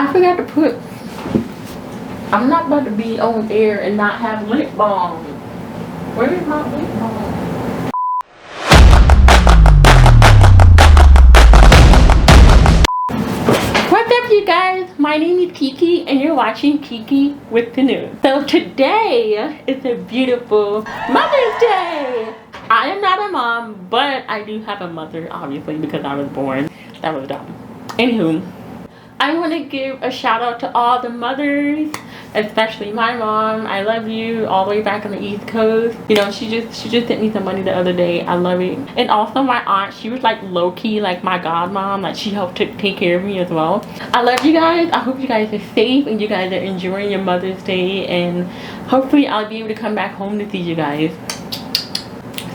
I forgot to put. I'm not about to be on air and not have lip balm. Where is my lip balm? What's up, you guys? My name is Kiki and you're watching Kiki with the News. So today is a beautiful Mother's Day. I am not a mom, but I do have a mother, obviously, because I was born. That was dumb. Anywho, I want to give a shout out to all the mothers, especially my mom. I love you, all the way back on the East Coast. You know, she just sent me some money the other day. I love it. And also my aunt, she was like low-key like my godmom. Like, she helped to take care of me as well. I love you guys. I hope you guys are safe and you guys are enjoying your Mother's Day, and hopefully I'll be able to come back home to see you guys.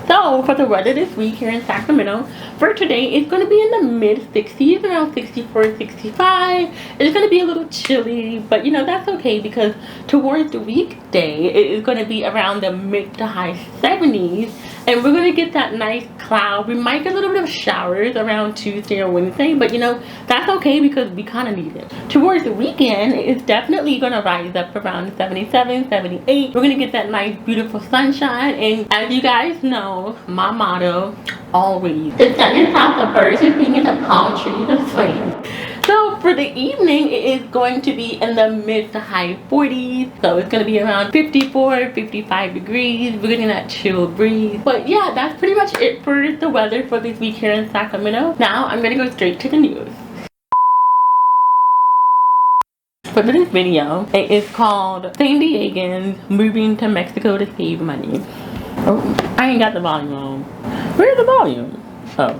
So for the weather this week here in Sacramento, for today, it's going to be in the mid-60s, around 64, 65. It's going to be a little chilly, but you know, that's okay, because towards the weekday, it is going to be around the mid to high 70s. And we're going to get that nice cloud. We might get a little bit of showers around Tuesday or Wednesday, but you know, that's okay because we kind of need it. Towards the weekend, it's definitely going to rise up around 77, 78. We're going to get that nice, beautiful sunshine. And as you guys know, my motto, always, the sun is out, the birds are singing, the palm trees are swaying. So for the evening, it is going to be in the mid to high 40s. So it's going to be around 54, 55 degrees. We're getting that chill breeze. But yeah, that's pretty much it for the weather for this week here in Sacramento. Now I'm going to go straight to the news. For this video, it is called San Diegans Moving to Mexico to Save Money. Oh, I ain't got the volume on. Where's the volume? Oh.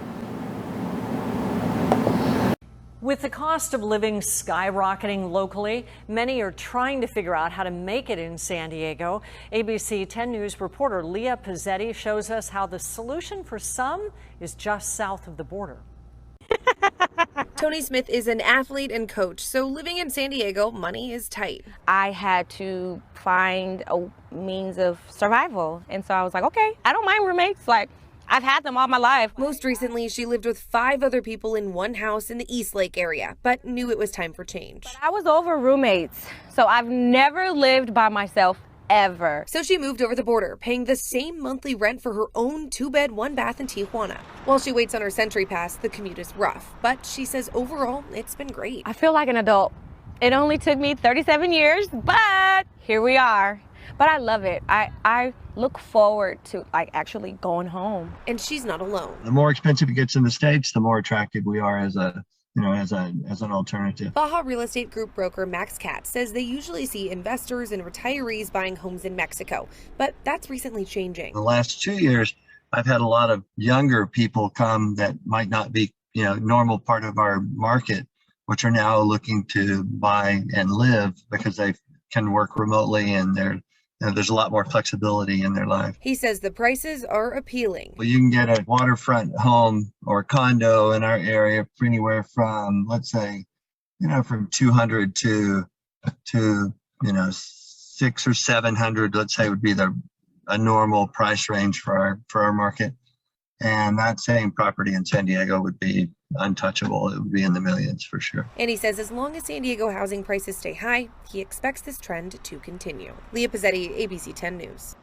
With the cost of living skyrocketing locally, many are trying to figure out how to make it in San Diego. ABC 10 News reporter Leah Pizzetti shows us how the solution for some is just south of the border. Tony Smith is an athlete and coach, so living in San Diego, money is tight. I had to find a means of survival, and so I was like, okay, I don't mind roommates. Like, I've had them all my life. Most recently, she lived with 5 other people in one house in the East Lake area, but knew it was time for change. But I was over roommates, so I've never lived by myself ever. So she moved over the border, paying the same monthly rent for her own 2-bed, 1-bath in Tijuana. While she waits on her Century Pass, the commute is rough, but she says overall, it's been great. I feel like an adult. It only took me 37 years, but here we are. But I love it. I look forward to like actually going home. And she's not alone. The more expensive it gets in the States, the more attractive we are as a, you know, as an alternative. Baja real estate group broker Max Katz says they usually see investors and retirees buying homes in Mexico, but that's recently changing. The last 2 years, I've had a lot of younger people come that might not be, you know, normal part of our market, which are now looking to buy and live because they can work remotely and there's a lot more flexibility in their life. He says the prices are appealing. Well, you can get a waterfront home or condo in our area for anywhere from, let's say, you know, from 200 to you know, 600 or 700, let's say, would be a normal price range for our market. And that same property in San Diego would be untouchable. It would be in the millions for sure. And he says as long as San Diego housing prices stay high, he expects this trend to continue. Leah Pizzetti, ABC 10 News.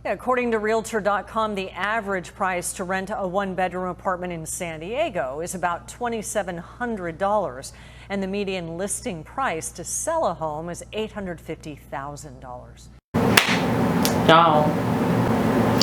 Yeah, according to Realtor.com, the average price to rent a 1-bedroom apartment in San Diego is about $2,700, and the median listing price to sell a home is $850,000. Y'all,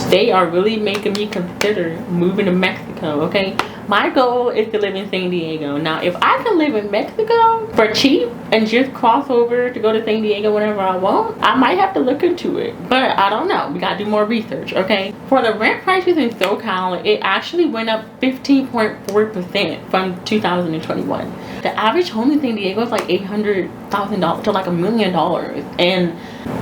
they are really making me consider moving to Mexico, okay? My goal is to live in San Diego. Now, if I can live in Mexico for cheap and just cross over to go to San Diego whenever I want, I might have to look into it. But I don't know. We gotta do more research, okay? For the rent prices in SoCal, it actually went up 15.4% from 2021. The average home in San Diego is like $800,000 to like $1 million. And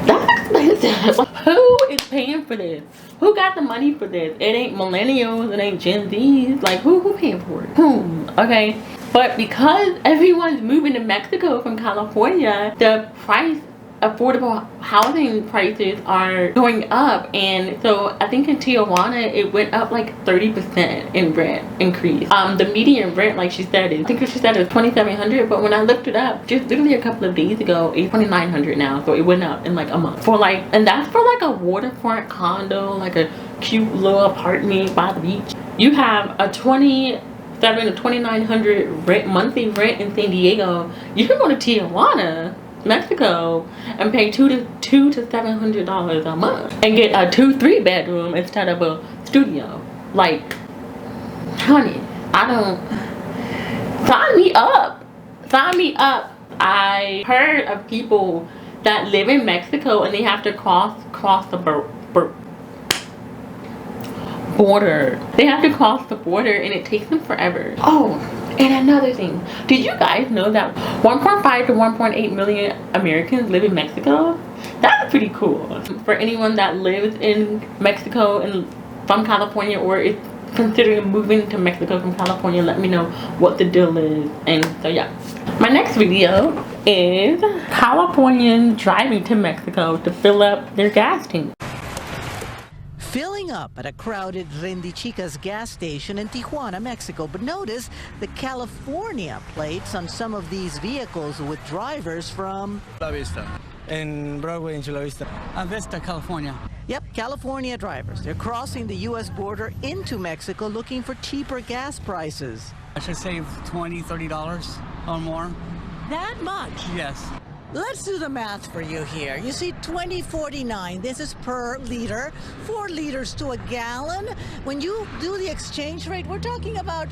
that's expensive. Like, who is paying for this? Who got the money for this? It ain't millennials, it ain't Gen Zs. Like, who paying for it? Whom? Okay. But because everyone's moving to Mexico from California, the price affordable housing prices are going up, and so I think in Tijuana it went up like 30% in rent increase. The median rent, like she said, I think she said it was $2,700, but when I looked it up just literally a couple of days ago, it's $2,900 now. So it went up in like a month for like, and that's for like a waterfront condo, like a cute little apartment by the beach. You have a $2,700 to $2,900 rent, monthly rent in San Diego. You can go to Tijuana, Mexico, and pay $200 to $700 a month and get a 2-3 bedroom instead of a studio. Like, honey, I don't, sign me up, sign me up. I heard of people that live in Mexico and they have to cross the border. They have to cross the border and it takes them forever. Oh, and another thing, did you guys know that 1.5 to 1.8 million Americans live in Mexico? That's pretty cool. For anyone that lives in Mexico and from California, or is considering moving to Mexico from California, let me know what the deal is. And so yeah, my next video is Californians driving to Mexico to fill up their gas tank. Filling up at a crowded Rendichicas gas station in Tijuana, Mexico. But notice the California plates on some of these vehicles with drivers from La Vista. In Broadway in Chula Vista. Vista, California. Yep, California drivers. They're crossing the U.S. border into Mexico looking for cheaper gas prices. I should save $20, $30 or more. That much? Yes. Let's do the math for you here. You see, $20.49, this is per liter, 4 liters to a gallon. When you do the exchange rate, we're talking about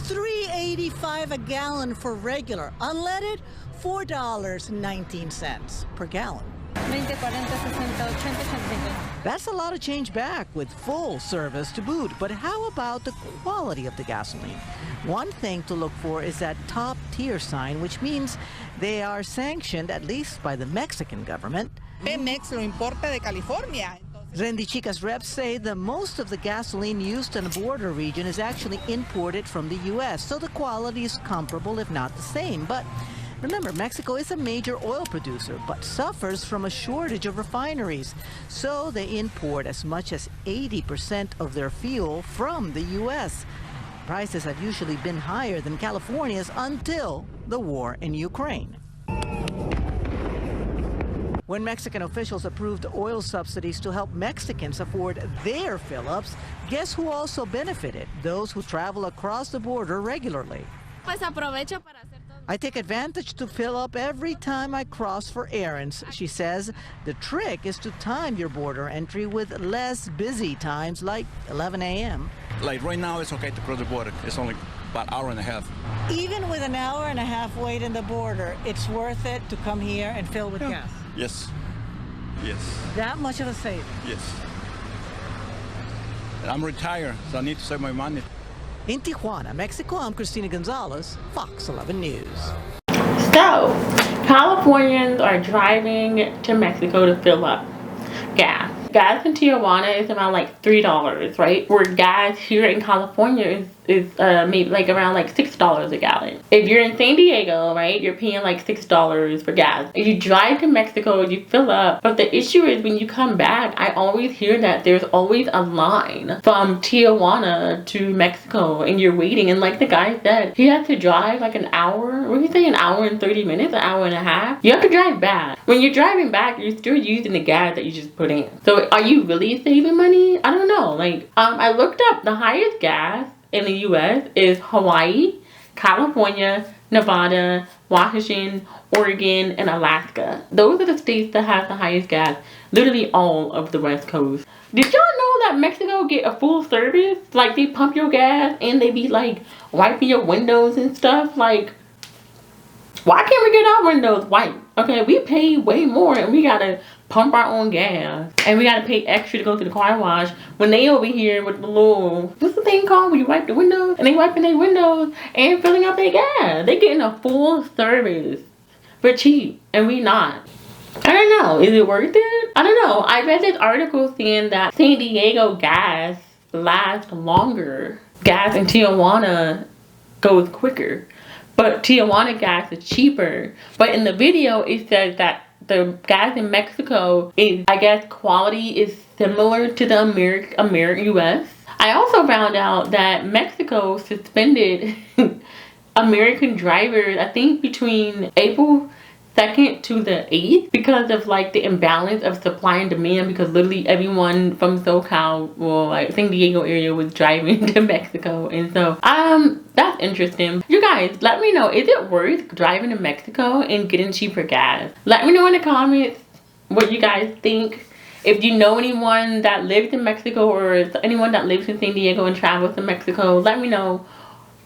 $3.85 a gallon for regular. Unleaded, $4.19 per gallon. 20, 40, 60, 80, 85. That's a lot of change back with full service to boot. But how about the quality of the gasoline? One thing to look for is that top tier sign, which means they are sanctioned, at least by the Mexican government. Pemex lo importa de California. Rendichicas reps say that most of the gasoline used in the border region is actually imported from the U.S., so the quality is comparable, if not the same. But remember, Mexico is a major oil producer, but suffers from a shortage of refineries. So they import as much as 80% of their fuel from the U.S. Prices have usually been higher than California's until the war in Ukraine. When Mexican officials approved oil subsidies to help Mexicans afford their fill-ups, guess who also benefited? Those who travel across the border regularly. I take advantage to fill up every time I cross for errands, she says. The trick is to time your border entry with less busy times, like 11 a.m. Like right now, it's okay to cross the border. It's only about an hour and a half. Even with an hour and a half wait in the border, it's worth it to come here and fill with gas. Yes. Yes. That much of a saving. Yes. I'm retired, so I need to save my money. In Tijuana, Mexico, I'm Cristina Gonzalez, Fox 11 News. So, Californians are driving to Mexico to fill up gas. Gas in Tijuana is around like $3, right? Where gas here in California is maybe like around like $6 a gallon. If you're in San Diego, right, you're paying like $6 for gas. If you drive to Mexico, you fill up. But the issue is when you come back, I always hear that there's always a line from Tijuana to Mexico and you're waiting. And like the guy said, he has to drive like an hour. What did he say? An hour and 30 minutes? An hour and a half? You have to drive back. When you're driving back, you're still using the gas that you just put in. So are you really saving money? I don't know. Like, I looked up the highest gas in the U.S. is Hawaii, California, Nevada, Washington, Oregon, and Alaska. Those are the states that have the highest gas. Literally all of the West Coast. Did y'all know that Mexico get a full service? Like, they pump your gas and they be like wiping your windows and stuff. Like, why can't we get our windows wiped? Okay, we pay way more and we gotta pump our own gas. And we gotta pay extra to go to the car wash when they over here with the little, what's the thing called when you wipe the windows? And they wiping their windows and filling up their gas. They getting a full service for cheap and we not. I don't know, is it worth it? I don't know. I read this article saying that San Diego gas lasts longer. Gas in Tijuana goes quicker. But Tijuana gas is cheaper. But in the video, it says that the gas in Mexico is, I guess, quality is similar to the American US. I also found out that Mexico suspended American drivers, I think between April 2nd to the 8th, because of like the imbalance of supply and demand, because literally everyone from SoCal, well, like San Diego area, was driving to Mexico. And so that's interesting. You guys, let me know, is it worth driving to Mexico and getting cheaper gas? Let me know in the comments what you guys think. If you know anyone that lives in Mexico, or anyone that lives in San Diego and travels to Mexico, let me know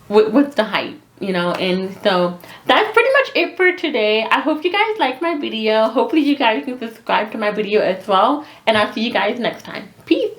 what's the hype, you know. And so that's pretty much it for today. I hope you guys liked my video. Hopefully you guys can subscribe to my video as well, and I'll see you guys next time. Peace.